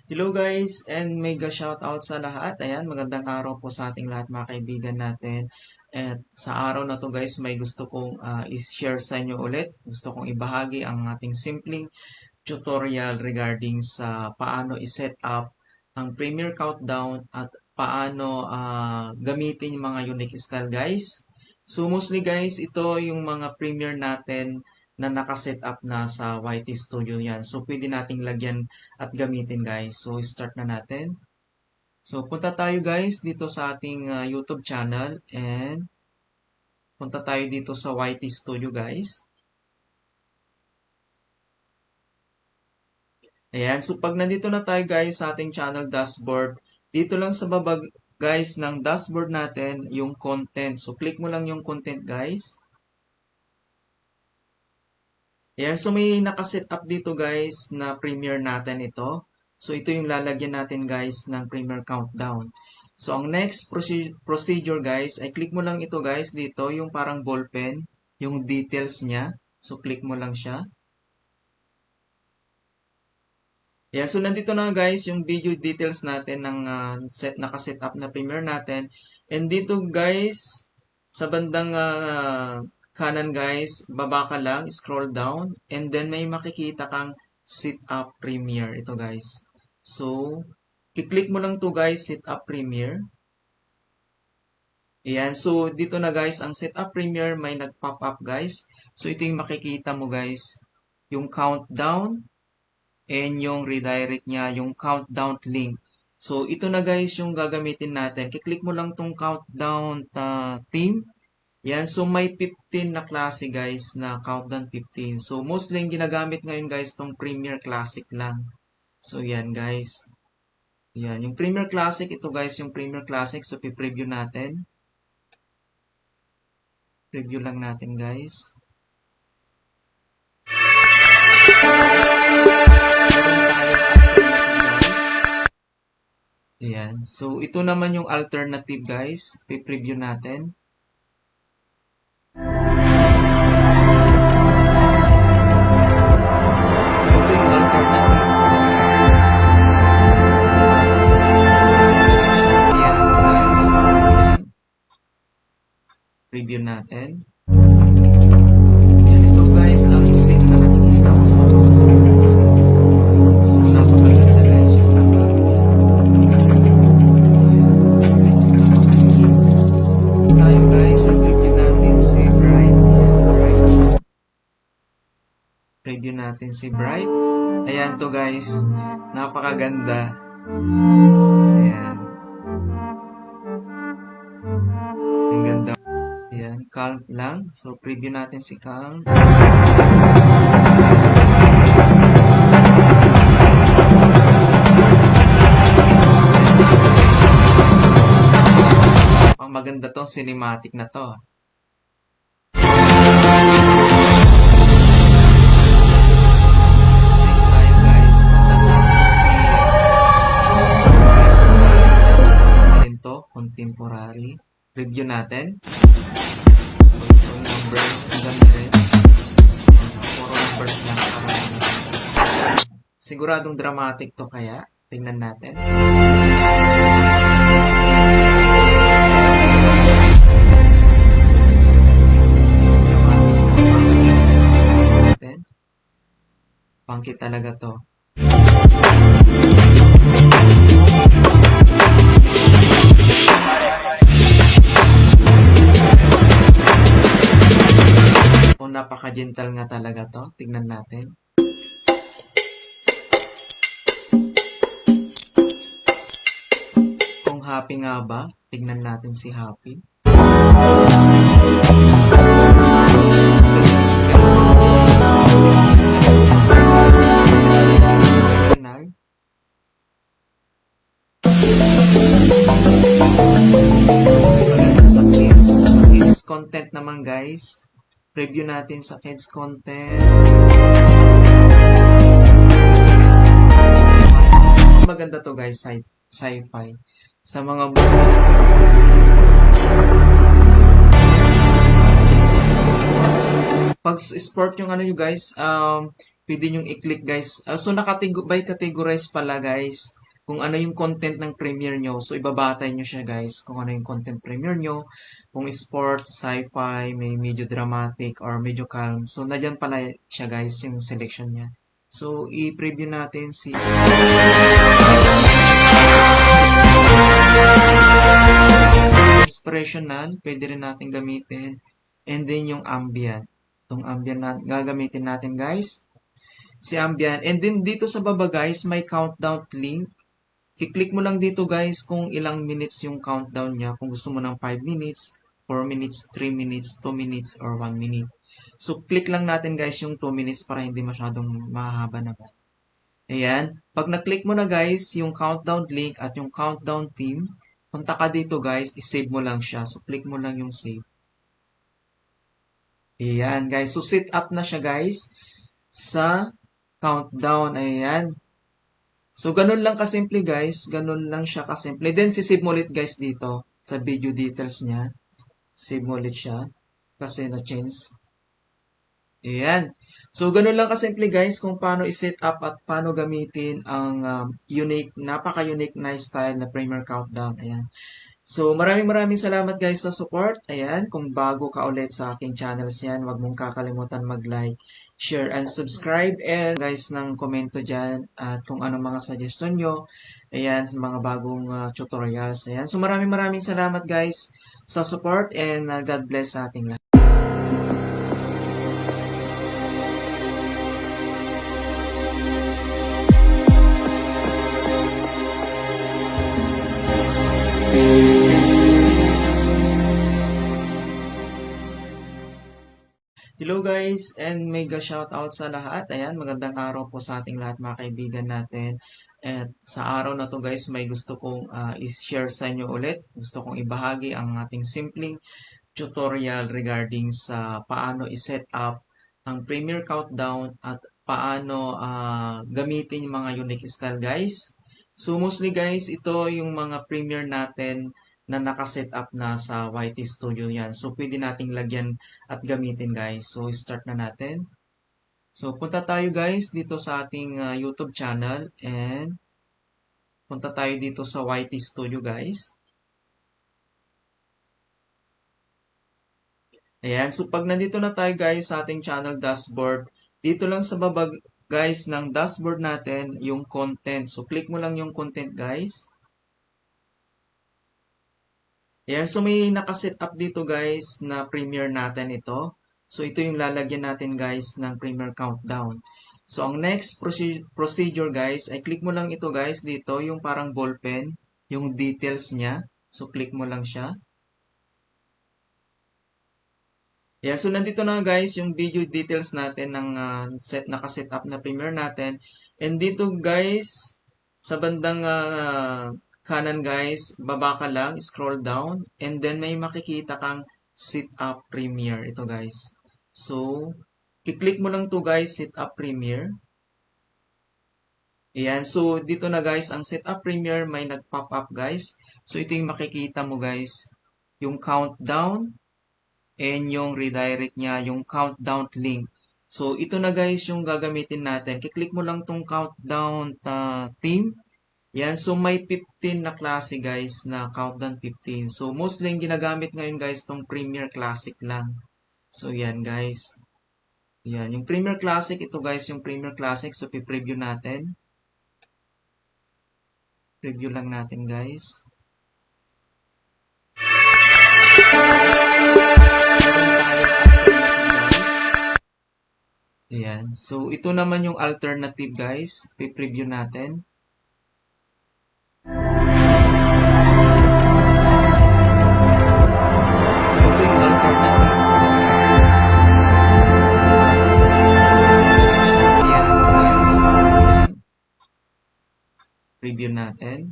Hello guys and mega shoutout sa lahat. Ayan, magandang araw po sa ating lahat mga kaibigan natin. At sa araw na to guys, may gusto kong i-share sa inyo ulit. Gusto kong ibahagi ang ating simpleng tutorial regarding sa paano i-set up ang Premiere Countdown at paano gamitin yung mga unique style guys. So mostly guys, ito yung mga Premiere natin na nakaset up na sa YT Studio yan. So pwede nating lagyan at gamitin guys. So start na natin. So punta tayo guys dito sa ating YouTube channel and punta tayo dito sa YT Studio guys. Ayan, so pag nandito na tayo guys sa ating channel dashboard, dito lang sa baba guys ng dashboard natin yung content. So click mo lang yung content guys. Ayan, so may nakaset up dito guys na Premiere natin ito. So ito yung lalagyan natin guys ng Premiere Countdown. So ang next procedure guys, ay click mo lang ito guys dito, yung parang ballpen, yung details niya. So click mo lang siya. Ayan, so nandito na guys yung video details natin ng nakaset up na Premiere natin. And dito guys, sa bandang kanan guys, baba ka lang, scroll down, and then may makikita kang set up Premiere. Ito guys. So, i-click mo lang to guys, set up Premiere. Ayan, so dito na guys, ang set up Premiere may nag-pop up guys. So ito yung makikita mo guys, yung countdown, and yung redirect niya, yung countdown link. So, ito na guys yung gagamitin natin. Kiklik mo lang tong countdown theme. Yan, so may 15 na klase guys na countdown 15. So, mostly yung ginagamit ngayon guys tong Premiere Classic lang. So, yan guys. Yan, yung Premiere Classic, ito guys yung Premiere Classic. So, pi-preview natin. Preview lang natin guys. Ayan. So, ito naman yung alternative guys. Pi-preview natin. So, ito yung alternative. Ayan guys. Ayan. Preview natin. Ayan. Ito guys, ang slate na nakikita ko sa so, napakaganda guys yung tayo guys, ang preview natin si Bright. Ayan, Bright. Preview natin si Bright. Ayan to guys, napakaganda. Ayan. Ang ganda. Ayan, calm lang. So, preview natin si calm. Ang maganda tong cinematic na to. Next tayo guys, punta natin si rin to, contemporary. Review natin. Yung numbers, ganda rin. Puro numbers lang. Siguradong dramatic to kaya. Tingnan natin. Pangkit talaga to. O napaka-gentle nga talaga to. Tignan natin. Kung happy nga ba, tignan natin si happy. Sa kids content naman guys, preview natin sa kids content. Maganda to guys, sci-fi. Sa mga movies. Pag sport yung ano nyo guys, pwede nyong i-click guys. So by categorize pala guys kung ano yung content ng premiere nyo. So ibabatay nyo siya guys kung ano yung content premiere nyo. Kung sports, sci-fi, may medyo dramatic or medyo calm. So nadyan pala siya guys yung selection niya. So i-preview natin si inspirational, pwede rin natin gamitin. And then yung ambient. Itong ambient na gagamitin natin guys. Si ambient. And then dito sa baba guys, may countdown link. I-click mo lang dito guys kung ilang minutes yung countdown niya. Kung gusto mo ng 5 minutes, 4 minutes, 3 minutes, 2 minutes, or 1 minute. So, click lang natin guys yung 2 minutes para hindi masyadong mahaba naman. Ayan. Pag na-click mo na guys yung countdown link at yung countdown theme, punta ka dito guys, i-save mo lang siya. So, click mo lang yung save. Ayan guys. So, set up na siya guys sa countdown. Ayan. So, ganun lang kasimple guys. Ganun lang siya kasimple. Then, sisave mo ulit guys dito sa video details niya. Save mo ulit siya kasi na-change. Ayan. So, ganun lang kasimple guys kung paano i-set up at paano gamitin ang napaka-unique na style na Premiere Countdown. Ayan. So, maraming salamat guys sa support. Ayan, kung bago ka ulit sa aking channels yan, huwag mong kakalimutan mag-like, share, and subscribe. And guys, ng komento dyan at kung anong mga suggestion nyo. Ayan, sa mga bagong tutorials. Ayan, so maraming salamat guys sa support and God bless sa ating lahat. Hello guys and mega shoutout sa lahat. Ayan, magandang araw po sa ating lahat mga kaibigan natin. At sa araw na to guys, may gusto kong i-share sa inyo ulit. Gusto kong ibahagi ang ating simpleng tutorial regarding sa paano i-set up ang Premiere Countdown at paano gamitin yung mga unique style guys. So mostly guys, ito yung mga Premiere natin na nakaset up na sa YT Studio yan. So, pwede nating lagyan at gamitin guys. So, start na natin. So, punta tayo guys dito sa ating YouTube channel and punta tayo dito sa YT Studio guys. Ayan. So, pag nandito na tayo guys sa ating channel dashboard, dito lang sa baba guys ng dashboard natin yung content. So, click mo lang yung content guys. Ayan, so may nakaset up dito guys na Premiere natin ito. So ito yung lalagyan natin guys ng Premiere Countdown. So ang next procedure guys, ay click mo lang ito guys dito, yung parang ballpen, yung details niya. So click mo lang siya. Ayan, so nandito na guys yung video details natin ng nakaset up na Premiere natin. And dito guys, sa bandang kanan guys, baba ka lang, scroll down, and then may makikita kang set up Premiere. Ito guys. So, i-click mo lang to guys, set up Premiere. Ayan, so dito na guys, ang set up Premiere may nag-pop up guys. So, ito yung makikita mo guys, yung countdown, and yung redirect niya, yung countdown link. So, ito na guys yung gagamitin natin. Kiklik mo lang tong countdown theme. Yan, so may 15 na klase guys na countdown 15. So mostly yung ginagamit ngayon guys tong Premiere Classic lang. So yan guys. Yan, yung Premiere Classic, ito guys yung Premiere Classic. So pi-preview natin. Preview lang natin guys. Ayan. So ito naman yung alternative guys. Pi-preview natin. Preview natin.